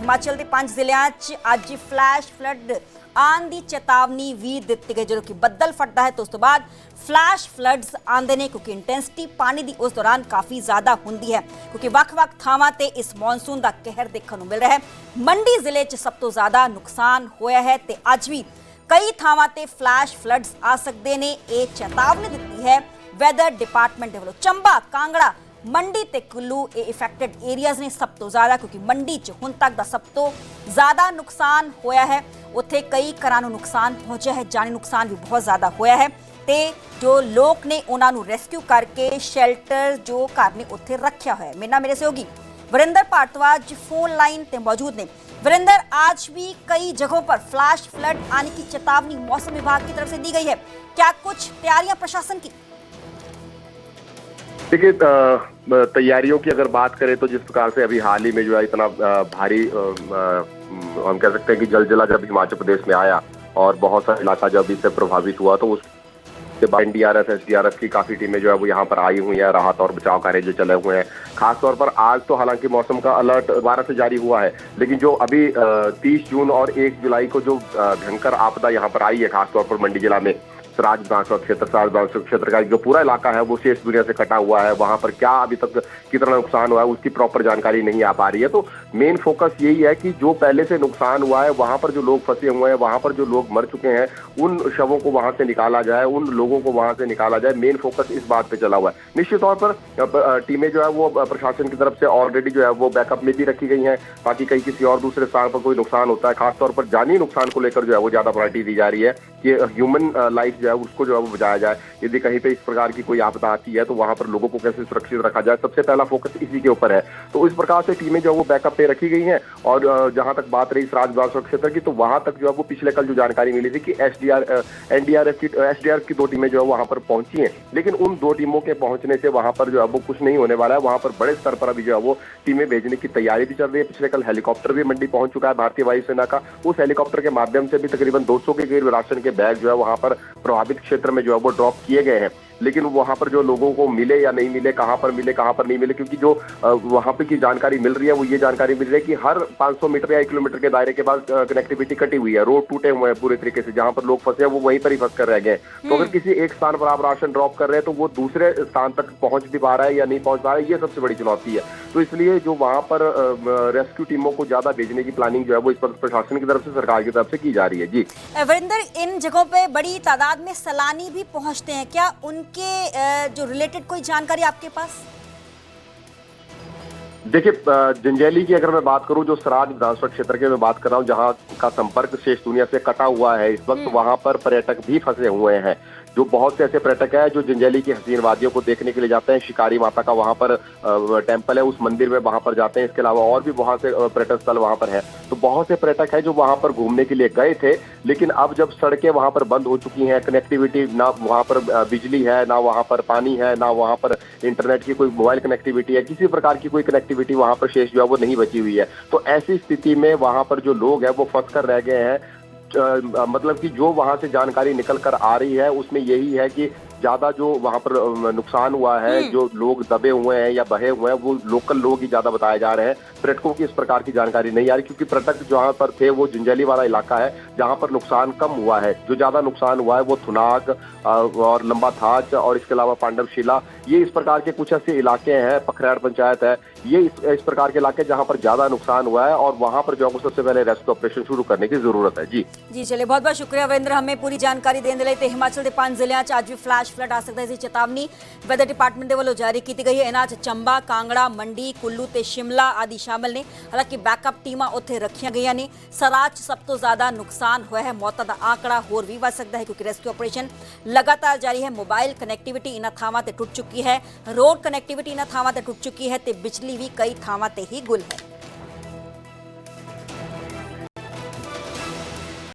हिमाचल के 5 ਜ਼ਿਲ੍ਹਿਆਂ 'ਚ ਅੱਜ ਫਲੈਸ਼ ਫਲੱਡ आने की चेतावनी भी दी गई। जो कि बदल फटता है तो उस तो बाद फ्लैश फ्लड्स आते हैं क्योंकि इंटेंसिटी पानी की उस दौरान काफ़ी ज़्यादा होंगी है क्योंकि ਵੱਖ-ਵੱਖ ਥਾਵਾਂ ਤੇ इस मॉनसून का कहर देखने को मिल रहा है। मंडी जिले 'ਚ सब तो ज़्यादा नुकसान होया है तो अज भी कई ਥਾਵਾਂ ਤੇ फ्लैश फ्लड्स आ सकते हैं। ये चेतावनी दी है वैदर डिपार्टमेंट के वालों। चंबा, कांगड़ा, मंडी ते कुल्लू ये इफेक्टेड एरियाज़ ने सब तो ज़्यादा क्योंकि मंडी च हुण तक का सब तो ज़्यादा नुकसान होया है। उत्थे कई घरां नूं नुकसान पहुंचा है, जानी नुकसान भी बहुत ज़्यादा होया है ते जो लोग ने उन्हां नूं रेस्क्यू करके शैल्टर जो घर ने उत्थे रखा होया है। मेरे सहयोगी वरिंदर भारद्वाज फोन लाइन ते मौजूद ने। वरिंदर, आज भी कई जगहों पर फ्लैश फ्लड आने की चेतावनी मौसम विभाग की तरफ से दी गई है, क्या कुछ तैयारियां प्रशासन की? देखिए, तैयारियों की अगर बात करें तो जिस प्रकार से अभी हाल ही में जो है इतना भारी हम कह सकते हैं कि जलजला जब हिमाचल प्रदेश में आया और बहुत सारा इलाका जब इससे प्रभावित हुआ तो उसके बाद एनडीआरएफ, एसडीआरएफ की काफ़ी टीमें जो है वो यहाँ पर आई हुई हैं, राहत और बचाव कार्य जो चले हुए हैं। खासतौर पर आज तो हालांकि मौसम का अलर्ट दोबारा से जारी हुआ है, लेकिन जो अभी 30 जून और 1 जुलाई को जो भयंकर आपदा यहाँ पर आई है, खासतौर पर मंडी जिला में सराज विधानसभा क्षेत्र का जो पूरा इलाका है वो शेष दुनिया से कटा हुआ है। वहां पर क्या अभी तक कितना नुकसान हुआ है उसकी प्रॉपर जानकारी नहीं आ पा रही है। तो मेन फोकस यही है कि जो पहले से नुकसान हुआ है, वहां पर जो लोग फंसे हुए हैं, वहां पर जो लोग मर चुके हैं, उन शवों को वहां से निकाला जाए, उन लोगों को वहां से निकाला जाए। मेन फोकस इस बात पे चला हुआ है। निश्चित तौर पर टीमें जो है वो प्रशासन की तरफ से ऑलरेडी जो है वो बैकअप में भी रखी गई है ताकि कहीं किसी और दूसरे स्थान पर कोई नुकसान होता है, खासतौर पर जानी नुकसान को लेकर जो है वो ज्यादा प्रायोरिटी दी जा रही है कि ह्यूमन लाइफ जो है उसको जो है वो बचाया जाए। यदि कहीं पे इस प्रकार की कोई आपदा आती है तो वहां पर लोगों को कैसे सुरक्षित रखा जाए, सबसे पहला फोकस इसी के ऊपर है। तो इस प्रकार से टीमें जो है वो बैकअप पे रखी गई हैं। और जहां तक बात रही सराज विधानसभा क्षेत्र की, तो वहां तक जो है वो पिछले कल जो जानकारी मिली थी कि एसडीआरएफ की 2 टीमें जो है वहां पर पहुंची हैं, लेकिन उन 2 टीमों के पहुंचने से वहां पर जो है वो कुछ नहीं होने वाला है। वहां पर बड़े स्तर पर अभी जो है वो टीमें भेजने की तैयारी भी चल रही है। पिछले कल हेलीकॉप्टर भी मंडी पहुंच चुका है भारतीय वायुसेना का। उस हेलीकॉप्टर के माध्यम से भी तकरीबन 200 के करीब राशन के बैग जो है वहां पर प्रभावित क्षेत्र में जो है वो ड्रॉप किए गए हैं। लेकिन वहां पर जो लोगों को मिले या नहीं मिले, कहां पर मिले कहां पर नहीं मिले, क्योंकि जो वहां पे की जानकारी मिल रही है वो ये जानकारी मिल रही है कि हर 500 मीटर या 1 किलोमीटर के दायरे के बाद कनेक्टिविटी कटी हुई है, रोड टूटे हुए हैं पूरे तरीके से। जहां पर लोग फंसे हैं वो वहीं पर ही फंस कर रह गए। तो अगर किसी एक स्थान पर आप राशन ड्रॉप कर रहे हैं तो वो दूसरे स्थान तक पहुंच भी पा रहा है या नहीं पहुंच पा रहा है, ये सबसे बड़ी चुनौती है। तो इसलिए जो वहां पर रेस्क्यू टीमों को ज्यादा भेजने की प्लानिंग जो है वो इस पर प्रशासन की तरफ से, सरकार की तरफ से की जा रही है। जी वरिंदर, इन जगहों पे बड़ी तादाद में सैलानी भी पहुंचते हैं, क्या उनके जो रिलेटेड कोई जानकारी आपके पास? देखिए, जंजैली की अगर मैं बात करूं, जो सराज विधानसभा क्षेत्र के मैं बात कर रहा हूं, जहां का संपर्क शेष दुनिया से कटा हुआ है इस वक्त, वहां पर पर्यटक भी फंसे हुए हैं। जो बहुत से ऐसे पर्यटक हैं जो जंजैली की हसीन वादियों को देखने के लिए जाते हैं। शिकारी माता का वहां पर टेम्पल है, उस मंदिर में वहां पर जाते हैं। इसके अलावा और भी बहुत से पर्यटन स्थल वहां पर है। तो बहुत से पर्यटक हैं जो वहां पर घूमने के लिए गए थे, लेकिन अब जब सड़कें वहां पर बंद हो चुकी हैं, कनेक्टिविटी ना वहां पर बिजली है, ना वहां पर पानी है, ना वहां पर इंटरनेट की कोई मोबाइल कनेक्टिविटी है, किसी प्रकार की कोई कनेक्टिविटी वहां पर शेष जो है वो नहीं बची हुई है। तो ऐसी स्थिति में वहां पर जो लोग हैं वो फंस कर रह गए हैं। मतलब कि जो वहां से जानकारी निकल कर आ रही है उसमें यही है कि ज्यादा जो वहां पर नुकसान हुआ है, जो लोग दबे हुए हैं या बहे हुए हैं, वो लोकल लोग ही ज्यादा बताए जा रहे हैं। पर्यटकों की इस प्रकार की जानकारी नहीं आ रही, क्योंकि पर्यटक जहां पर थे वो जंजैली वाला इलाका है जहां पर नुकसान कम हुआ है। जो ज्यादा नुकसान हुआ है वो थुनाग और लंबा थाच और इसके अलावा पांडवशिला, ये इस प्रकार के कुछ ऐसे इलाके हैं, पखरैड़ पंचायत है, ये इस प्रकार के इलाके जहां पर ज्यादा नुकसान हुआ है और वहां पर जो है सबसे पहले रेस्क्यू ऑपरेशन शुरू करने की जरूरत है। जी चलिए, बहुत बहुत शुक्रिया वरिंदर, हमें पूरी जानकारी देने लई। ते हिमाचल के 5 ਜ਼ਿਲ੍ਹਿਆਂ 'ਚ ਅੱਜ भी फ्लैश फ्लड आ सकता है, इसी चेतावनी वैदर डिपार्टमेंट के वालों जारी की गई है। इन्हां 'ਚ चंबा, कांगड़ा, मंडी, कुल्लू ते शिमला आदि शामिल ने। हालांकि बैकअप टीमां उत्थे रखियां गईयां ने। सराज 'ਚ सब तो ज्यादा नुकसान हुआ है, मौतां दा आंकड़ा होर भी वध सकता है क्योंकि रेस्क्यू ऑपरेशन लगातार जारी है। मोबाइल कनैक्टिविटी इन्हां थावां ते टुट चुकी है, रोड कनैक्टिविटी इन्हां थावां ते टुट चुकी है ते बिजली भी कई थावां ते ही गुल है।